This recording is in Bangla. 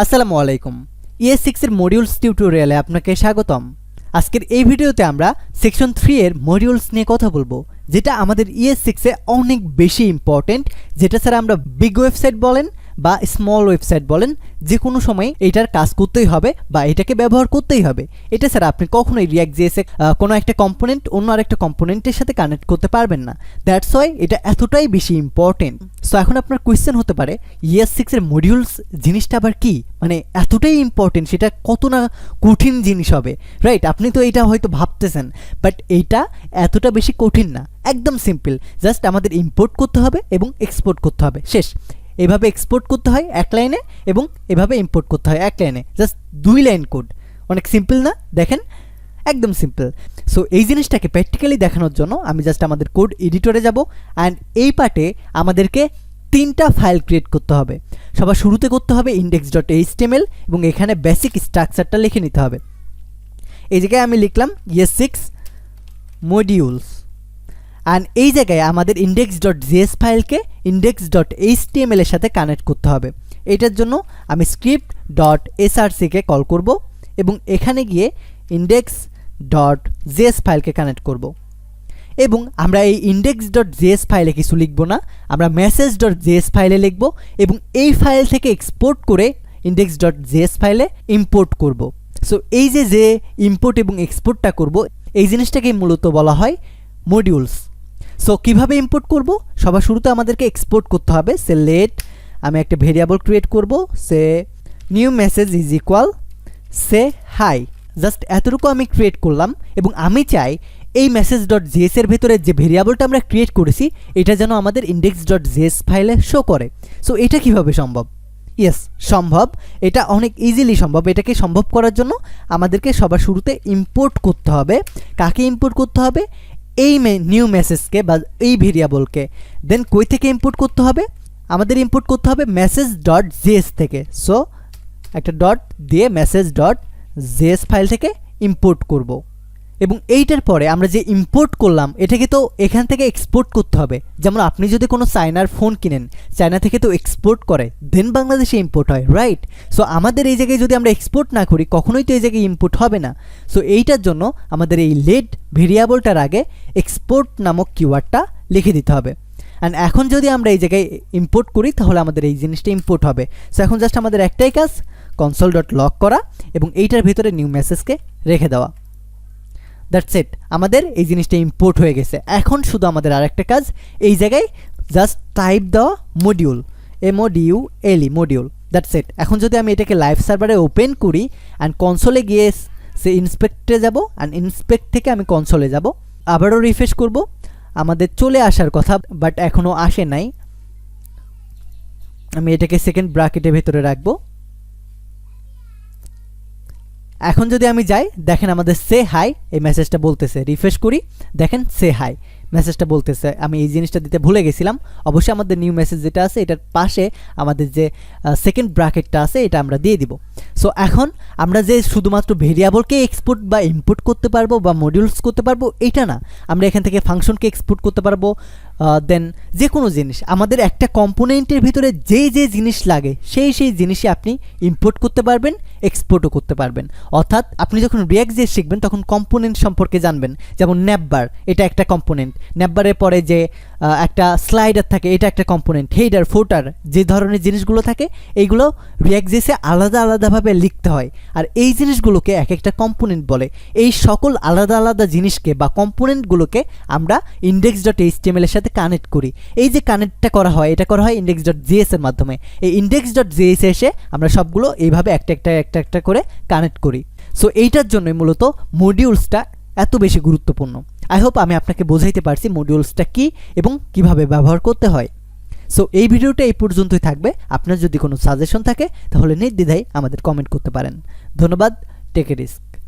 আসসালামু আলাইকুম। ES6 এর মডিউলস টিউটোরিয়ালে আপনাকে স্বাগতম। আজকের এই ভিডিওতে আমরা সেকশন 3 এর মডিউলস নিয়ে কথা বলবো, যেটা আমাদের ES6 এ অনেক বেশি ইম্পর্টেন্ট, যেটা ছাড়া আমরা বিগ ওয়েবসাইট বলেন বা স্মল ওয়েবসাইট বলেন, যে কোনো সময় এটার কাজ করতেই হবে বা এটাকে ব্যবহার করতেই হবে। এটা ছাড়া আপনি কখনোই React.js এ কোনো একটা কম্পোনেন্ট অন্য আরেকটা কম্পোনেন্টের সাথে কানেক্ট করতে পারবেন না। দ্যাটস ওয়াই এটা এতটাই বেশি ইম্পর্টেন্ট। সো এখন আপনার কোয়েশ্চেন হতে পারে, ES6 এর মডিউলস জিনিসটা আবার কি, মানে এতটাই ইম্পর্টেন্ট, সেটা কত না কঠিন জিনিস হবে, রাইট? আপনি তো এটা হয়তো ভাবতেছেন, বাট এইটা এতটা বেশি কঠিন না, একদম সিম্পল। জাস্ট আমাদের ইম্পোর্ট করতে হবে এবং এক্সপোর্ট করতে হবে, শেষ। এভাবে এক্সপোর্ট করতে হয় এক লাইনে এবং এভাবে ইম্পোর্ট করতে হয় এক লাইনে, জাস্ট 2 লাইন কোড। অনেক সিম্পল না? দেখেন, একদম সিম্পল। সো এই জিনিসটাকে প্র্যাকটিক্যালি দেখানোর জন্য আমি জাস্ট আমাদের কোড এডিটরে যাব, অ্যান্ড এই পার্টে আমাদেরকে 3টা ফাইল ক্রিয়েট করতে হবে। সবার শুরুতে করতে হবে index.html এবং এখানে বেসিক স্ট্রাকচারটা লিখে নিতে হবে। এই জায়গায় আমি লিখলাম ES6 মডিউলস, অ্যান্ড এই জায়গায় আমাদের index.js ফাইলকে index.html এর সাথে কানেক্ট করতে হবে। এটার জন্য আমি script.src কে কল করব এবং এখানে গিয়ে index.js ফাইলকে কানেক্ট করব। এবং আমরা এই index.js ফাইলে কিছু লিখব না, আমরা message.js ফাইলে লিখব এবং এই ফাইল থেকে এক্সপোর্ট করে index.js ফাইলে ইম্পোর্ট করব। সো এই যে ইম্পোর্ট এবং এক্সপোর্টটা করব, এই জিনিসটাকেই মূলত বলা হয় মডিউলস। সো কিভাবে ইম্পোর্ট করব? সবার শুরুতে আমাদেরকে এক্সপোর্ট করতে হবে। সে লেট আমি একটা ভেরিয়েবল ক্রিয়েট করব, say new message is equal say hi. Just এতটুকু আমি ক্রিয়েট করলাম এবং আমি চাই এই message.js এর ভেতরে যে ভেরিয়েবলটা আমরা ক্রিয়েট করেছি এটা যেন আমাদের index.js ফাইলে শো করে। সো এটা কিভাবে সম্ভব? ইয়েস, সম্ভব। এটা অনেক ইজিলি সম্ভব। এটাকে সম্ভব করার জন্য আমাদেরকে সবার শুরুতে ইম্পোর্ট করতে হবে। কাকে ইম্পোর্ট করতে হবে? এই নিউ মেসেজকে বা এই ভেরিয়েবলকে। দেন কই থেকে ইম্পোর্ট করতে হবে? আমাদের ইম্পোর্ট করতে হবে message.js থেকে। সো একটা ডট দিয়ে message.js ফাইল থেকে ইম্পোর্ট করব। এবং এইটার পরে আমরা যে ইম্পোর্ট করলাম এটাকে তো এখান থেকে এক্সপোর্ট করতে হবে। যেমন আপনি যদি কোনো চায়নার ফোন কিনেন, চায়না থেকে তো এক্সপোর্ট করে দেন বাংলাদেশে ইম্পোর্ট হয়, রাইট? সো আমাদের এই জায়গায় যদি আমরা এক্সপোর্ট না করি কখনোই তো এই জায়গায় ইম্পোর্ট হবে না। সো এইটার জন্য আমাদের এই লেট ভেরিয়েবলটার আগে এক্সপোর্ট নামক কিওয়ার্ডটা লিখে দিতে হবে। অ্যান্ড এখন যদি আমরা এই জায়গায় ইম্পোর্ট করি তাহলে আমাদের এই জিনিসটা ইম্পোর্ট হবে। সো এখন জাস্ট আমাদের একটাই কাজ, console.log করা এবং এইটার ভিতরে নিউ মেসেজকে রেখে দেওয়া। দ্যাটস ইট, আমাদের এই জিনিসটা ইম্পোর্ট হয়ে গেছে। এখন শুধু আমাদের আরেকটা কাজ, এই জায়গায় জাস্ট টাইপ দেওয়া module, MODULE module. That's it. এখন যদি আমি এটাকে লাইভ সার্ভারে ওপেন করি অ্যান্ড কনসোলে গিয়ে সে ইন্সপেক্টে যাব, অ্যান্ড ইন্সপেক্ট থেকে আমি কনসোলে যাব, আবারও রিফ্রেশ করব, আমাদের চলে আসার কথা বাট এখনও আসে নাই। আমি এটাকে সেকেন্ড ব্র্যাকেটের ভেতরে রাখবো। এখন যদি আমি যাই, দেখেন আমাদের সে হাই এই মেসেজটা বলতেছে। রিফ্রেশ করি, দেখেন সে হাই মেসেজটা বলতেছে। আমি এই জিনিসটা দিতে ভুলে গেছিলাম। অবশ্যই আমাদের নিউ মেসেজ যেটা আছে এটার পাশে আমাদের যে সেকেন্ড ব্র্যাকেটটা আছে এটা আমরা দিয়ে দিব। সো এখন আমরা যে শুধুমাত্র ভেরিয়েবলকে এক্সপোর্ট বা ইম্পোর্ট করতে পারবো বা মডিউলস করতে পারবো এটা না, আমরা এখান থেকে ফাংশনকে এক্সপোর্ট করতে পারবো। দেন যে কোনো জিনিস, আমাদের একটা কম্পোনেন্টের ভিতরে যে জিনিস লাগে সেই জিনিসই আপনি ইম্পোর্ট করতে পারবেন, এক্সপোর্টও করতে পারবেন। অর্থাৎ আপনি যখন React.js শিখবেন তখন কম্পোনেন্ট সম্পর্কে জানবেন। যেমন ন্যাপবার, এটা একটা কম্পোনেন্ট। ন্যাপবারের পরে যে একটা স্লাইডার থাকে এটা একটা কম্পোনেন্ট। হেডার, ফুটার, যে ধরনের জিনিসগুলো থাকে এইগুলো React.js এ আলাদা আলাদাভাবে লিখতে হয়, আর এই জিনিসগুলোকে এক একটা কম্পোনেন্ট বলে। এই সকল আলাদা আলাদা জিনিসকে বা কম্পোনেন্টগুলোকে আমরা index.html এর সাথে কানেক্ট করি। এই যে কানেক্টটা করা হয় এটা করা হয় index.js এর মাধ্যমে। এই index.js এসে আমরা সবগুলো এইভাবে একটা করে কানেক্ট করি। সো এইটার জন্যই মূলত মডিউলসটা এত বেশি গুরুত্বপূর্ণ। আই হোপ আমি আপনাকে বোঝাইতে পারছি মডিউলসটা কি এবং কিভাবে ব্যবহার করতে হয়। সো এই ভিডিওটা এই পর্যন্তই থাকবে। আপনার যদি কোনো সাজেশন থাকে তাহলে নির্দ্বিধায় আমাদের কমেন্ট করতে পারেন। ধন্যবাদ। Take a risk.